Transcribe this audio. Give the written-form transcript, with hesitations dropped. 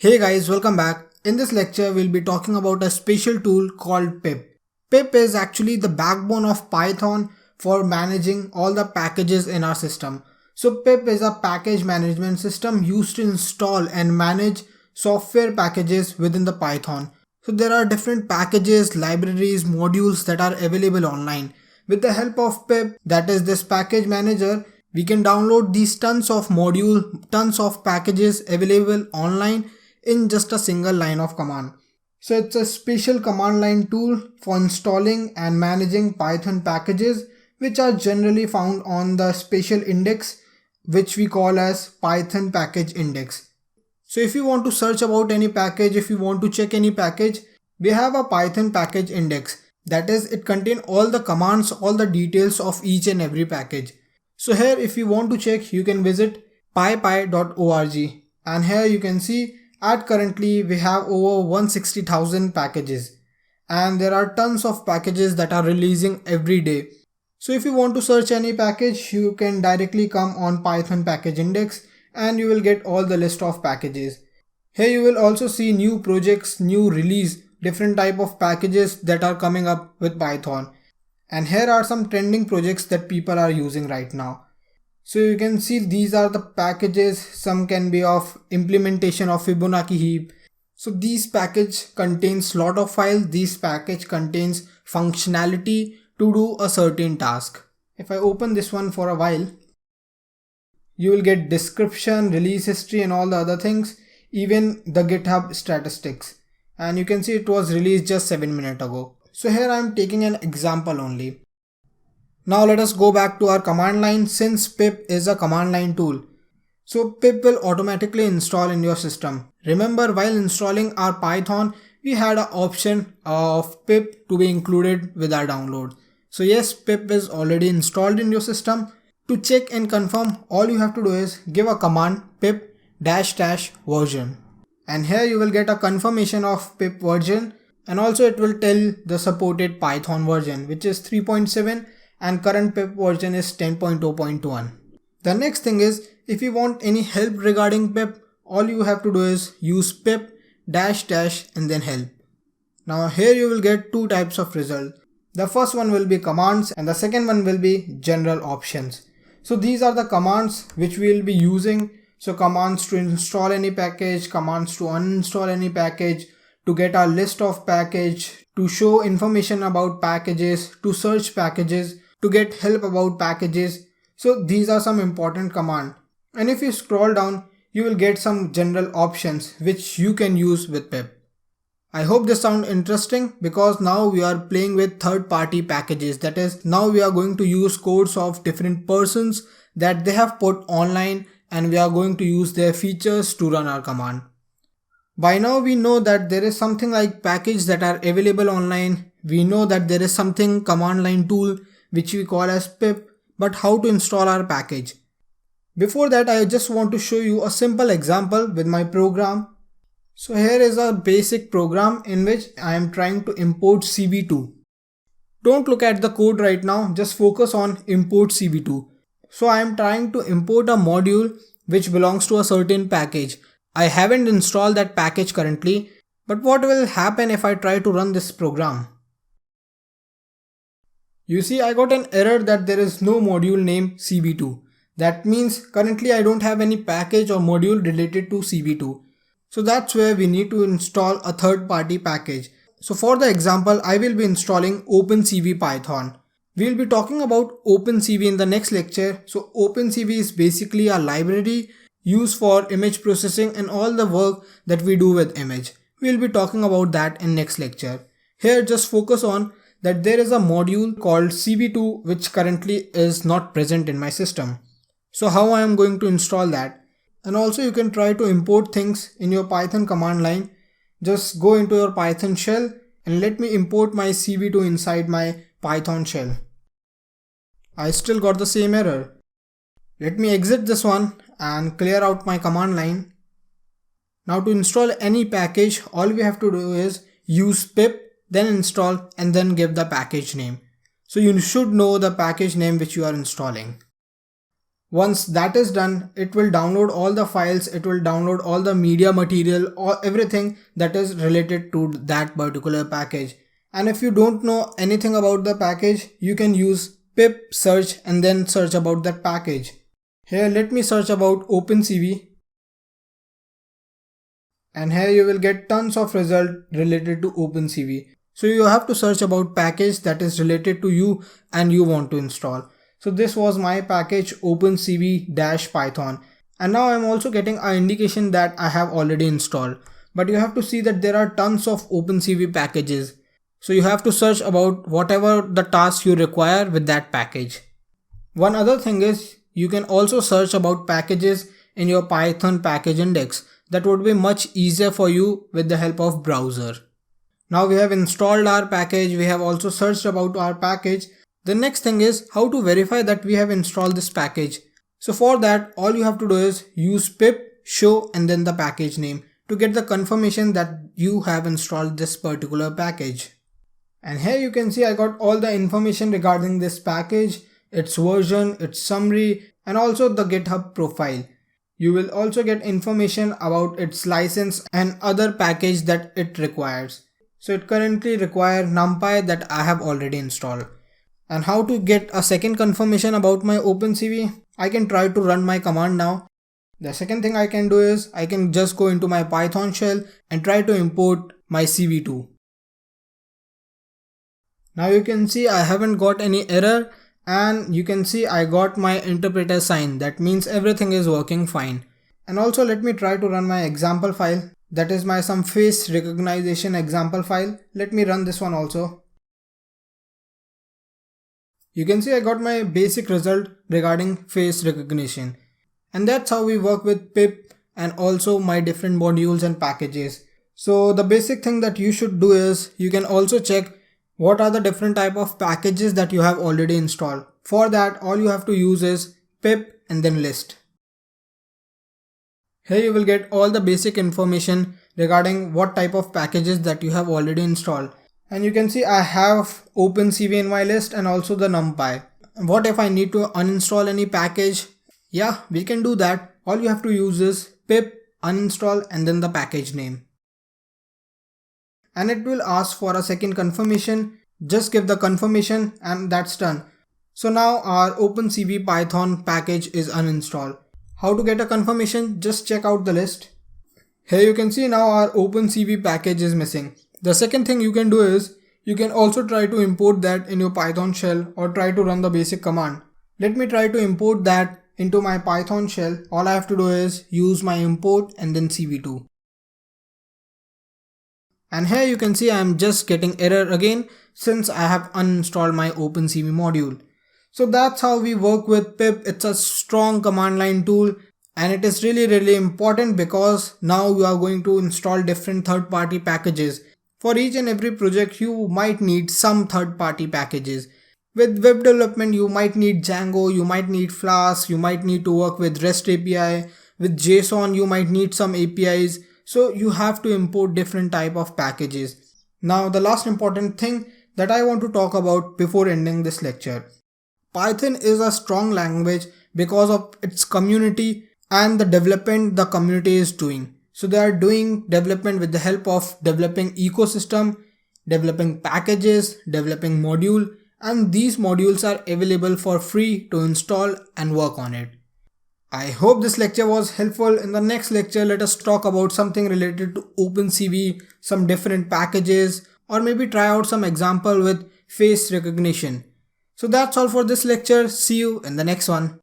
Hey guys, welcome back. In this lecture, we'll be talking about a special tool called pip. Pip is actually the backbone of Python for managing all the packages in our system. So pip is a package management system used to install and manage software packages within the Python. So there are different packages, libraries, modules that are available online. With the help of pip, that is this package manager, we can download these tons of tons of packages available online in just a single line of command. So it's a special command line tool for installing and managing Python packages which are generally found on the special index which we call as Python package index. So if you want to search about any package, if you want to check any package, we have a Python package index. That is, it contains all the commands, all the details of each and every package. So here if you want to check, you can visit pypi.org and here you can see at currently we have over 160,000 packages and there are tons of packages that are releasing every day. So if you want to search any package, you can directly come on Python package index and you will get all the list of packages. Here you will also see new projects, new release, different type of packages that are coming up with Python. And here are some trending projects that people are using right now. So you can see these are the packages. Some can be of implementation of Fibonacci heap. So these package contains lot of files. This package contains functionality to do a certain task. If I open this one for a while, you will get description, release history and all the other things, even the GitHub statistics. And you can see it was released just 7 minutes ago. So here I am taking an example only. Now let us go back to our command line since pip is a command line tool. So pip will automatically install in your system. Remember, while installing our Python, we had an option of pip to be included with our download. So yes, pip is already installed in your system. To check and confirm, all you have to do is give a command pip -- version. And here you will get a confirmation of pip version and also it will tell the supported Python version which is 3.7 and current pip version is 10.0.1. The next thing is, if you want any help regarding pip, all you have to do is use pip -- and then help. Now here you will get two types of result. The first one will be commands and the second one will be general options. So these are the commands which we will be using. So commands to install any package, commands to uninstall any package, to get a list of package, to show information about packages, to search packages, to get help about packages. So these are some important commands. And if you scroll down, you will get some general options which you can use with pip. I hope this sounds interesting because now we are playing with third-party packages. That is, now we are going to use codes of different persons that they have put online and we are going to use their features to run our command. By now we know that there is something like packages that are available online. We know that there is something command line tool which we call as pip, but how to install our package? Before that, I just want to show you a simple example with my program. So here is a basic program in which I am trying to import CV2. Don't look at the code right now, just focus on import CV2. So I am trying to import a module which belongs to a certain package. I haven't installed that package currently, but what will happen if I try to run this program? You see, I got an error that there is no module named CV2. That means currently I don't have any package or module related to CV2. So that's where we need to install a third-party package. So for the example, I will be installing OpenCV Python. We will be talking about OpenCV in the next lecture. So OpenCV is basically a library used for image processing and all the work that we do with image. We will be talking about that in next lecture. Here just focus on that there is a module called CV2 which currently is not present in my system. So how I am going to install that? And also you can try to import things in your Python command line. Just go into your Python shell and let me import my CV2 inside my Python shell. I still got the same error. Let me exit this one and clear out my command line. Now to install any package, all we have to do is use pip, then install and then give the package name. So you should know the package name which you are installing. Once that is done, it will download all the files, it will download all the media material or everything that is related to that particular package. And if you don't know anything about the package, you can use pip search and then search about that package. Here let me search about OpenCV, and here you will get tons of result related to OpenCV. So you have to search about package that is related to you and you want to install. So this was my package OpenCV-Python, and now I'm also getting an indication that I have already installed. But you have to see that there are tons of OpenCV packages. So you have to search about whatever the task you require with that package. One other thing is you can also search about packages in your Python package index. That would be much easier for you with the help of browser. Now we have installed our package, we have also searched about our package. The next thing is how to verify that we have installed this package. So for that, all you have to do is use pip show and then the package name to get the confirmation that you have installed this particular package. And here you can see I got all the information regarding this package, its version, its summary, and also the GitHub profile. You will also get information about its license and other package that it requires. So it currently requires NumPy that I have already installed. And how to get a second confirmation about my OpenCV? I can try to run my command now. The second thing I can do is I can just go into my Python shell and try to import my CV2. Now you can see I haven't got any error, and you can see I got my interpreter sign. That means everything is working fine. And also let me try to run my example file. That is my some face recognition example file. Let me run this one also. You can see I got my basic result regarding face recognition. And that's how we work with pip and also my different modules and packages. So the basic thing that you should do is you can also check what are the different type of packages that you have already installed. For that, all you have to use is pip and then list. Here you will get all the basic information regarding what type of packages that you have already installed. And you can see I have OpenCV in my list and also the NumPy. What if I need to uninstall any package? Yeah, we can do that. All you have to use is pip uninstall and then the package name. And it will ask for a second confirmation. Just give the confirmation and that's done. So now our OpenCV Python package is uninstalled. How to get a confirmation? Just check out the list. Here you can see now our OpenCV package is missing. The second thing you can do is you can also try to import that in your Python shell or try to run the basic command. Let me try to import that into my Python shell. All I have to do is use my import and then CV2. And here you can see I am just getting error again since I have uninstalled my OpenCV module. So that's how we work with pip. It's a strong command line tool and it is really important because now you are going to install different third-party packages. For each and every project you might need some third-party packages. With web development you might need Django, you might need Flask, you might need to work with REST API. With JSON you might need some APIs. So you have to import different type of packages. Now the last important thing that I want to talk about before ending this lecture. Python is a strong language because of its community and the development the community is doing. So they are doing development with the help of developing ecosystem, developing packages, developing module, and these modules are available for free to install and work on it. I hope this lecture was helpful. In the next lecture, let us talk about something related to OpenCV, some different packages, or maybe try out some example with face recognition. So that's all for this lecture. See you in the next one.